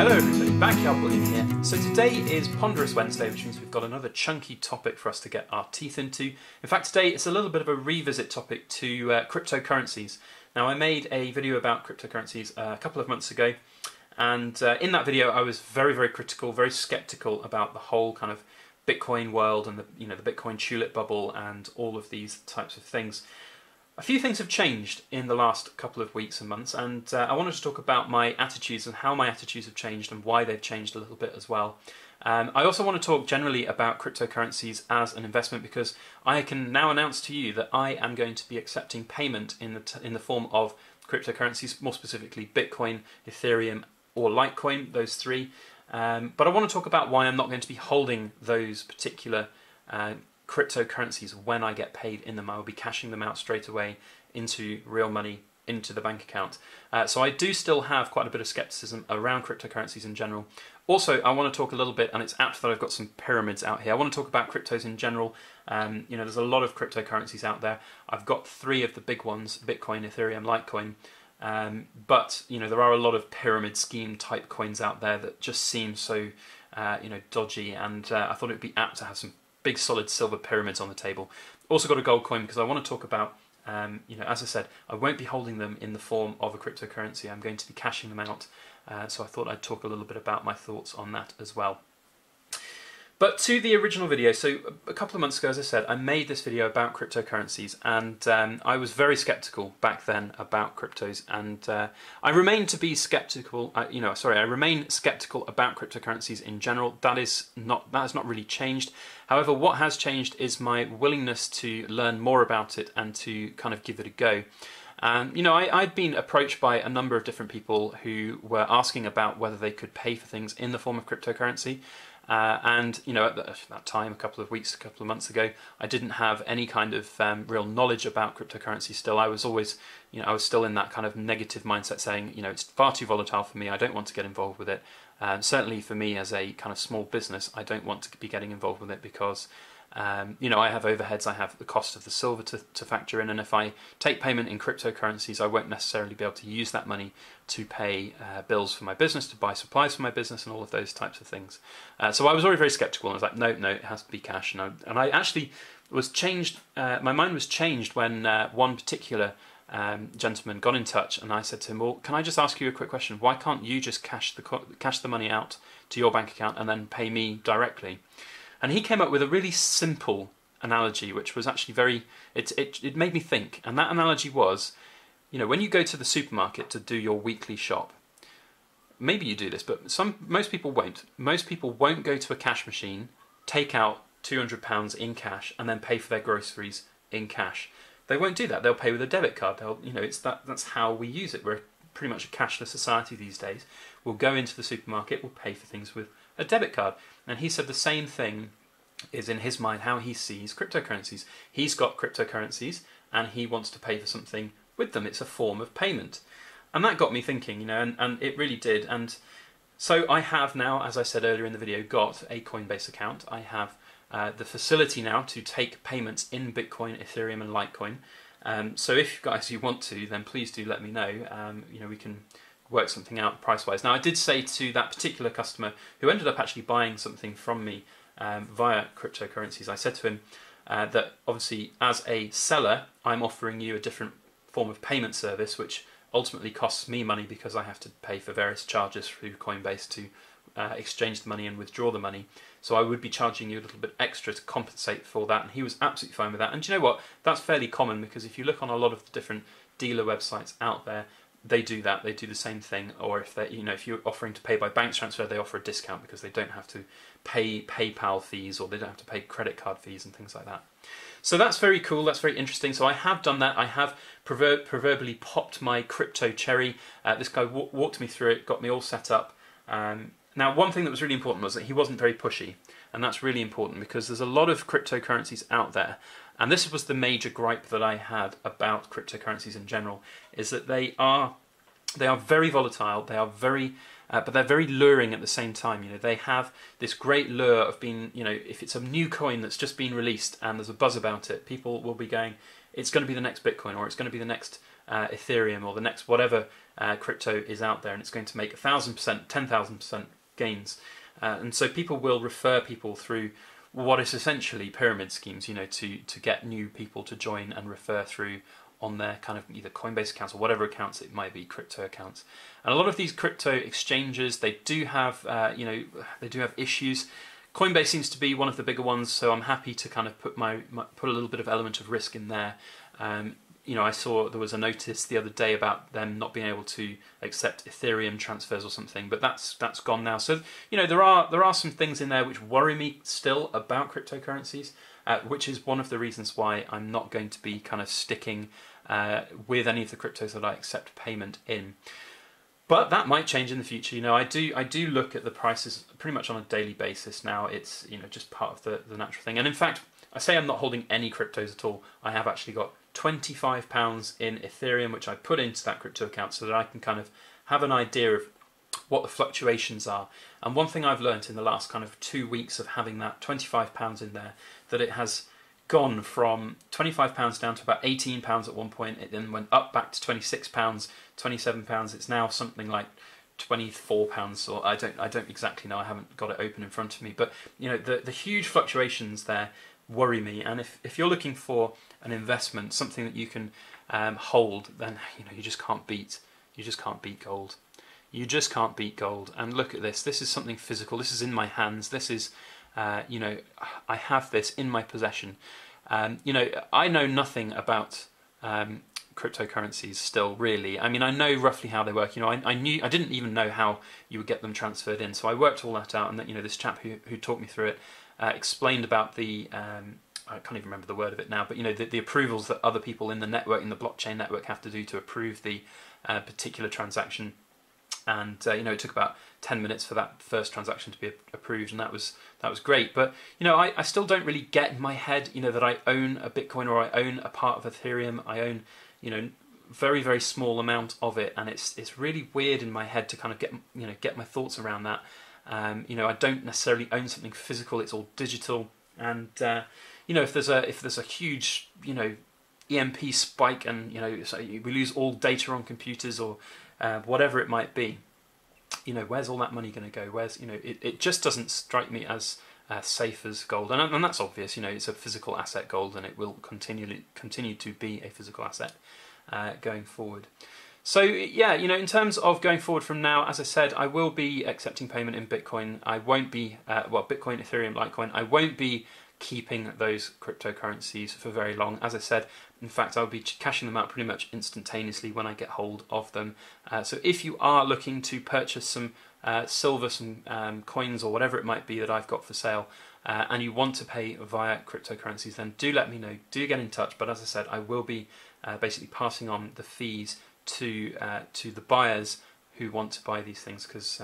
Hello everybody, Backyard Bullion here. So today is Ponderous Wednesday, which means we've got another chunky topic for us to get our teeth into. In fact, today it's a little bit of a revisit topic to cryptocurrencies. Now, I made a video about cryptocurrencies a couple of months ago, and in that video I was very critical, very skeptical about the whole kind of Bitcoin world and the Bitcoin tulip bubble and all of these types of things. A few things have changed in the last couple of weeks and months, and I wanted to talk about my attitudes and how my attitudes have changed and why they've changed a little bit as well. I also want to talk generally about cryptocurrencies as an investment, because I can now announce to you that I am going to be accepting payment in the form of cryptocurrencies, more specifically Bitcoin, Ethereum or LITECOIN, those three. But I want to talk about why I'm not going to be holding those particular cryptocurrencies when I get paid in them. I will be cashing them out straight away into real money, into the bank account. So I do still have quite a bit of skepticism around cryptocurrencies in general. Also, I want to talk a little bit, and it's apt that I've got some pyramids out here. I want to talk about cryptos in general. There's a lot of cryptocurrencies out there. I've got three of the big ones: Bitcoin, Ethereum, Litecoin. But there are a lot of pyramid scheme type coins out there that just seem so dodgy, and I thought it would be apt to have some big solid silver pyramids on the table. Also got a gold coin because I want to talk about, as I said, I won't be holding them in the form of a cryptocurrency. I'm going to be cashing them out, so I thought I'd talk a little bit about my thoughts on that as well. But to the original video, so a couple of months ago, as I said, I made this video about cryptocurrencies, and I was very skeptical back then about cryptos, and I remain to be skeptical. I remain skeptical about cryptocurrencies in general. That has not really changed. However, what has changed is my willingness to learn more about it and to kind of give it a go. I'd been approached by a number of different people who were asking about whether they could pay for things in the form of cryptocurrency. At that time, a couple of months ago, I didn't have any kind of real knowledge about cryptocurrency still. I was always, I was still in that kind of negative mindset saying, it's far too volatile for me, I don't want to get involved with it. Certainly for me as a kind of small business, I don't want to be getting involved with it because I have overheads, I have the cost of the silver to factor in, and if I take payment in cryptocurrencies, I won't necessarily be able to use that money to pay bills for my business, to buy supplies for my business, and all of those types of things. So I was already very skeptical, and I was like, no, it has to be cash. And I actually was changed, my mind was changed when one particular gentleman got in touch, and I said to him, well, can I just ask you a quick question? Why can't you just cash the money out to your bank account and then pay me directly? And he came up with a really simple analogy, which was actually it made me think. And that analogy was, when you go to the supermarket to do your weekly shop, maybe you do this, but most people won't. Most people won't go to a cash machine, take out £200 in cash, and then pay for their groceries in cash. They won't do that. They'll pay with a debit card. That's how we use it. We're pretty much a cashless society these days. We'll go into the supermarket, we'll pay for things with a debit card. And he said the same thing is in his mind how he sees cryptocurrencies. He's got cryptocurrencies and he wants to pay for something with them. It's a form of payment. And that got me thinking, and it really did. And so I have now, as I said earlier in the video, got a Coinbase account. I have the facility now to take payments in Bitcoin, Ethereum and Litecoin. So if you want to, then please do let me know. We can work something out price-wise. Now, I did say to that particular customer who ended up actually buying something from me via cryptocurrencies, I said to him that obviously as a seller, I'm offering you a different form of payment service, which ultimately costs me money because I have to pay for various charges through Coinbase to exchange the money and withdraw the money. So I would be charging you a little bit extra to compensate for that, and he was absolutely fine with that. And do you know what? That's fairly common, because if you look on a lot of the different dealer websites out there, they do that. They do the same thing. Or if they, if you're offering to pay by bank transfer, they offer a discount because they don't have to pay PayPal fees, or they don't have to pay credit card fees and things like that. So that's very cool. That's very interesting. So I have done that. I have proverbially popped my crypto cherry. This guy walked me through it, got me all set up. Now, one thing that was really important was that he wasn't very pushy, and that's really important because there's a lot of cryptocurrencies out there, and this was the major gripe that I had about cryptocurrencies in general, is that they are very volatile, they are but they're very luring at the same time. They have this great lure of being, if it's a new coin that's just been released and there's a buzz about it, people will be going, it's going to be the next Bitcoin, or it's going to be the next Ethereum or the next whatever crypto is out there, and it's going to make 1,000%, 10,000% gains. And so people will refer people through what is essentially pyramid schemes, you know, to get new people to join and refer through on their kind of either Coinbase accounts or whatever accounts it might be, crypto accounts. And a lot of these crypto exchanges, they do have, they do have issues. Coinbase seems to be one of the bigger ones, so I'm happy to kind of put put a little bit of element of risk in there. You know, I saw there was a notice the other day about them not being able to accept Ethereum transfers or something, but that's gone now. So, you know, there are some things in there which worry me still about cryptocurrencies, which is one of the reasons why I'm not going to be kind of sticking with any of the cryptos that I accept payment in. But that might change in the future. You know, I do look at the prices pretty much on a daily basis now. It's, you know, just part of the natural thing. And in fact, I say I'm not holding any cryptos at all. I have actually got £25 in Ethereum, which I put into that crypto account so that I can kind of have an idea of what the fluctuations are. And one thing I've learned in the last kind of 2 weeks of having that £25 in there, that it has gone from £25 down to about £18 at one point. It then went up back to £26, £27. It's now something like £24, or I don't exactly know. I haven't got it open in front of me. But you know, the huge fluctuations there worry me. And if you're looking for an investment, something that you can hold, then you know you just can't beat gold. You just can't beat gold. And look at this. This is something physical. This is in my hands. This is you know, I have this in my possession. You know, I know nothing about cryptocurrencies still, really. I mean, I know roughly how they work. You know, I didn't even know how you would get them transferred in. So I worked all that out, and you know, this chap who talked me through it explained about the I can't even remember the word of it now, but you know, the approvals that other people in the network, in the blockchain network, have to do to approve the particular transaction. And you know, it took about 10 minutes for that first transaction to be approved, and that was great. But you know, I still don't really get in my head, you know, that I own a Bitcoin or I own a part of Ethereum. I own, you know, very, very small amount of it, and it's really weird in my head to kind of get my thoughts around that. You know, I don't necessarily own something physical; it's all digital. And you know, if there's a huge, you know, EMP spike, and you know, so we lose all data on computers or whatever it might be, you know, where's all that money going to go? Where's, you know, it just doesn't strike me as safe as gold, and that's obvious. You know, it's a physical asset, gold, and it will continue to be a physical asset going forward. So yeah, you know, in terms of going forward from now, as I said, I will be accepting payment in Bitcoin. I won't be well, Bitcoin, Ethereum, Litecoin. I won't be keeping those cryptocurrencies for very long. As I said, in fact, I'll be cashing them out pretty much instantaneously when I get hold of them. So if you are looking to purchase some silver, some coins or whatever it might be that I've got for sale, and you want to pay via cryptocurrencies, then do let me know. Do get in touch. But as I said, I will be basically passing on the fees to the buyers who want to buy these things, because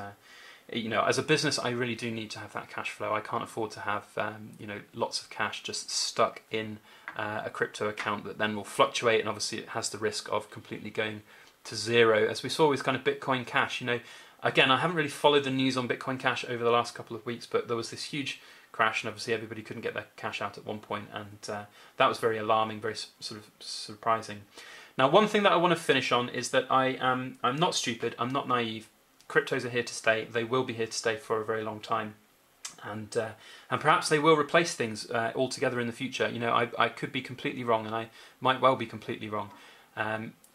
you know, as a business, I really do need to have that cash flow. I can't afford to have you know, lots of cash just stuck in a crypto account that then will fluctuate, and obviously it has the risk of completely going to zero, as we saw with kind of Bitcoin Cash. You know, again, I haven't really followed the news on Bitcoin Cash over the last couple of weeks, but there was this huge crash, and obviously everybody couldn't get their cash out at one point, and that was very alarming, very sort of surprising. Now, one thing that I want to finish on is that I'm not stupid, I'm not naive. Cryptos are here to stay. They will be here to stay for a very long time, and perhaps they will replace things altogether in the future. You know, I could be completely wrong, and I might well be completely wrong.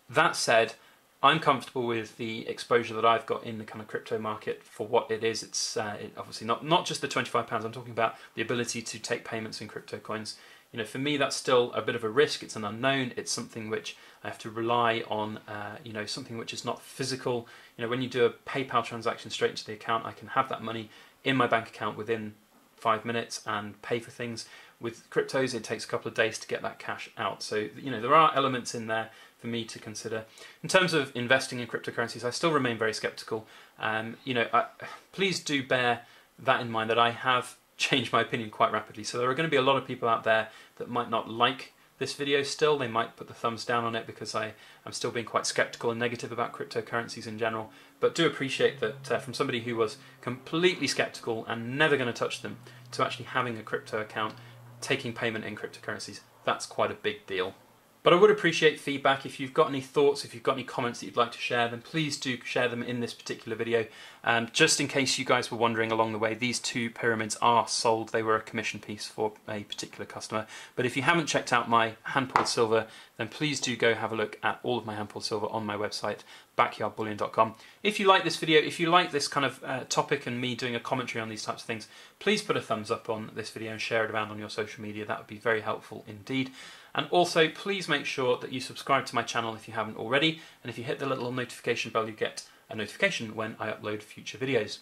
That said, I'm comfortable with the exposure that I've got in the kind of crypto market for what it is. It's obviously not just the £25. I'm talking about the ability to take payments in crypto coins. You know, for me, that's still a bit of a risk. It's an unknown. It's something which I have to rely on. You know, something which is not physical. You know, when you do a PayPal transaction straight into the account, I can have that money in my bank account within 5 minutes and pay for things. With cryptos, it takes a couple of days to get that cash out. So, you know, there are elements in there for me to consider. In terms of investing in cryptocurrencies, I still remain very skeptical. You know, please do bear that in mind, that I have changed my opinion quite rapidly. So there are going to be a lot of people out there that might not like this video still. They might put the thumbs down on it because I'm still being quite skeptical and negative about cryptocurrencies in general. But do appreciate that from somebody who was completely skeptical and never going to touch them, to actually having a crypto account, taking payment in cryptocurrencies, that's quite a big deal. But I would appreciate feedback. If you've got any thoughts, if you've got any comments that you'd like to share, then please do share them in this particular video. And just in case you guys were wondering along the way, these two pyramids are sold. They were a commission piece for a particular customer. But if you haven't checked out my hand-pulled silver, then please do go have a look at all of my hand-pulled silver on my website, backyardbullion.com. If you like this video, if you like this kind of topic and me doing a commentary on these types of things, please put a thumbs up on this video and share it around on your social media. That would be very helpful indeed. And also, please make sure that you subscribe to my channel if you haven't already, and if you hit the little notification bell, you get a notification when I upload future videos.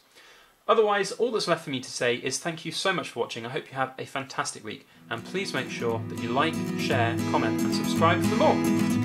Otherwise, all that's left for me to say is thank you so much for watching. I hope you have a fantastic week, and please make sure that you like, share, comment and subscribe for more.